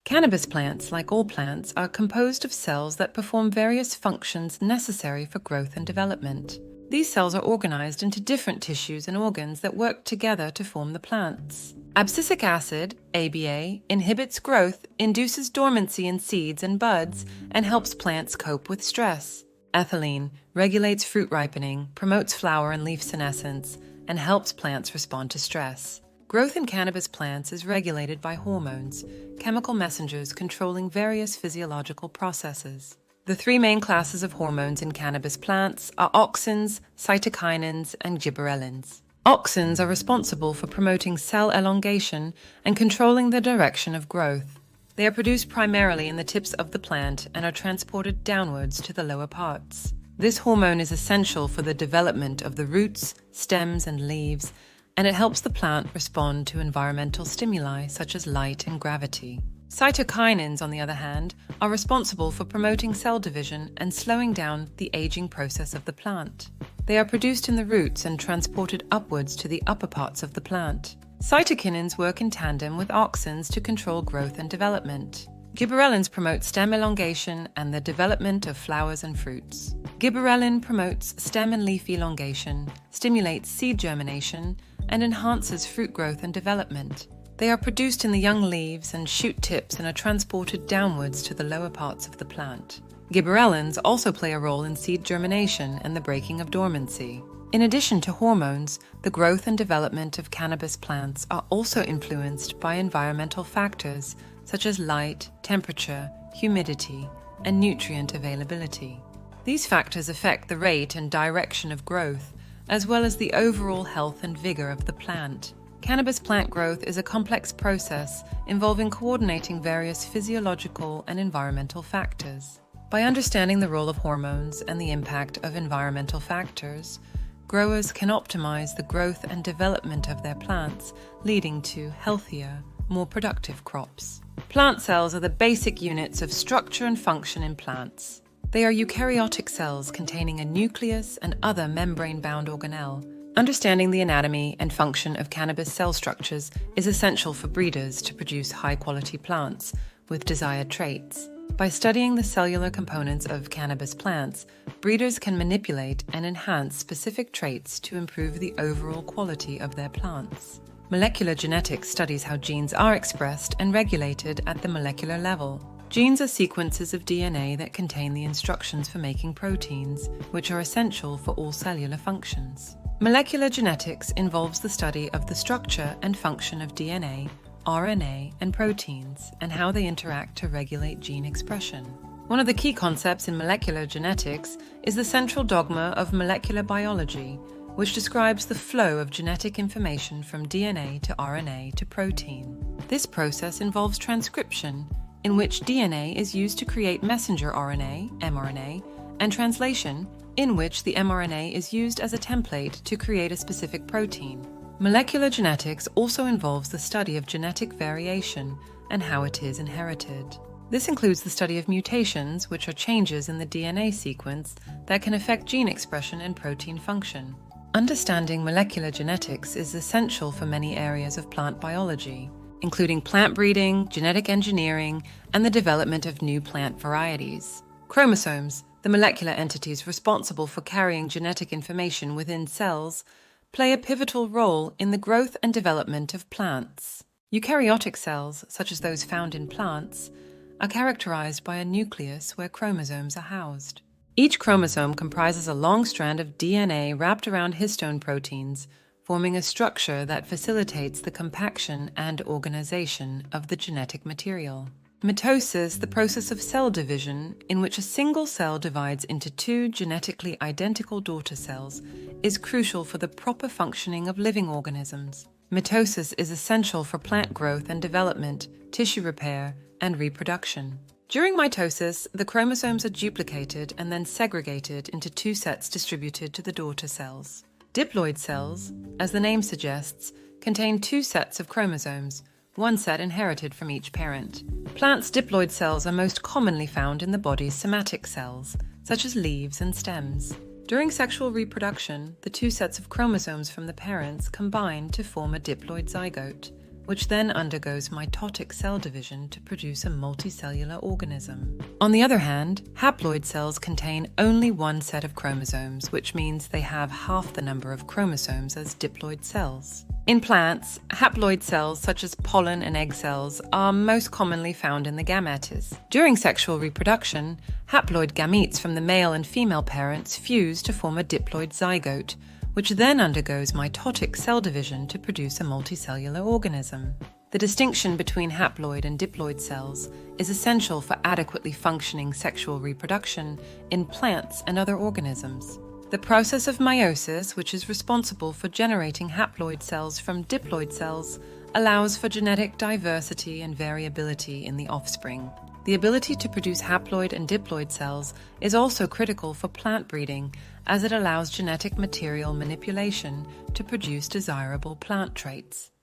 Cannabis plants, like all plants, are composed of cells that perform various functions necessary for growth and development. These cells are organized into different tissues and organs that work together to form the plants. Abscisic acid, ABA, inhibits growth, induces dormancy in seeds and buds, and helps plants cope with stress. Ethylene regulates fruit ripening, promotes flower and leaf senescence, and helps plants respond to stress. Growth in cannabis plants is regulated by hormones, chemical messengers controlling various physiological processes. The three main classes of hormones in cannabis plants are auxins, cytokinins, and gibberellins. Auxins are responsible for promoting cell elongation and controlling the direction of growth. They are produced primarily in the tips of the plant and are transported downwards to the lower parts. This hormone is essential for the development of the roots, stems, and leaves, and it helps the plant respond to environmental stimuli such as light and gravity. Cytokinins, on the other hand, are responsible for promoting cell division and slowing down the aging process of the plant. They are produced in the roots and transported upwards to the upper parts of the plant. Cytokinins work in tandem with auxins to control growth and development. Gibberellins promote stem elongation and the development of flowers and fruits. Gibberellin promotes stem and leaf elongation, stimulates seed germination, and enhances fruit growth and development. They are produced in the young leaves and shoot tips and are transported downwards to the lower parts of the plant. Gibberellins also play a role in seed germination and the breaking of dormancy. In addition to hormones, the growth and development of cannabis plants are also influenced by environmental factors such as light, temperature, humidity, and nutrient availability. These factors affect the rate and direction of growth, as well as the overall health and vigor of the plant. Cannabis plant growth is a complex process involving coordinating various physiological and environmental factors. By understanding the role of hormones and the impact of environmental factors, growers can optimize the growth and development of their plants, leading to healthier, more productive crops. Plant cells are the basic units of structure and function in plants. They are eukaryotic cells containing a nucleus and other membrane-bound organelle. Understanding the anatomy and function of cannabis cell structures is essential for breeders to produce high-quality plants with desired traits. By studying the cellular components of cannabis plants, breeders can manipulate and enhance specific traits to improve the overall quality of their plants. Molecular genetics studies how genes are expressed and regulated at the molecular level. Genes are sequences of DNA that contain the instructions for making proteins, which are essential for all cellular functions. Molecular genetics involves the study of the structure and function of DNA, RNA, and proteins, and how they interact to regulate gene expression. One of the key concepts in molecular genetics is the central dogma of molecular biology, which describes the flow of genetic information from DNA to RNA to protein. This process involves transcription, in which DNA is used to create messenger RNA, mRNA, and translation, in which the mRNA is used as a template to create a specific protein. Molecular genetics also involves the study of genetic variation and how it is inherited. This includes the study of mutations, which are changes in the DNA sequence that can affect gene expression and protein function. Understanding molecular genetics is essential for many areas of plant biology, including plant breeding, genetic engineering, and the development of new plant varieties. Chromosomes, the molecular entities responsible for carrying genetic information within cells, play a pivotal role in the growth and development of plants. Eukaryotic cells, such as those found in plants, are characterized by a nucleus where chromosomes are housed. Each chromosome comprises a long strand of DNA wrapped around histone proteins, forming a structure that facilitates the compaction and organization of the genetic material. Mitosis, the process of cell division, in which a single cell divides into two genetically identical daughter cells, is crucial for the proper functioning of living organisms. Mitosis is essential for plant growth and development, tissue repair, and reproduction. During mitosis, the chromosomes are duplicated and then segregated into two sets distributed to the daughter cells. Diploid cells, as the name suggests, contain two sets of chromosomes, one set inherited from each parent. Plants' diploid cells are most commonly found in the body's somatic cells, such as leaves and stems. During sexual reproduction, the two sets of chromosomes from the parents combine to form a diploid zygote, which then undergoes mitotic cell division to produce a multicellular organism. On the other hand, haploid cells contain only one set of chromosomes, which means they have half the number of chromosomes as diploid cells. In plants, haploid cells such as pollen and egg cells are most commonly found in the gametes. During sexual reproduction, haploid gametes from the male and female parents fuse to form a diploid zygote, which then undergoes mitotic cell division to produce a multicellular organism. The distinction between haploid and diploid cells is essential for adequately functioning sexual reproduction in plants and other organisms. The process of meiosis, which is responsible for generating haploid cells from diploid cells, allows for genetic diversity and variability in the offspring. The ability to produce haploid and diploid cells is also critical for plant breeding, as it allows genetic material manipulation to produce desirable plant traits.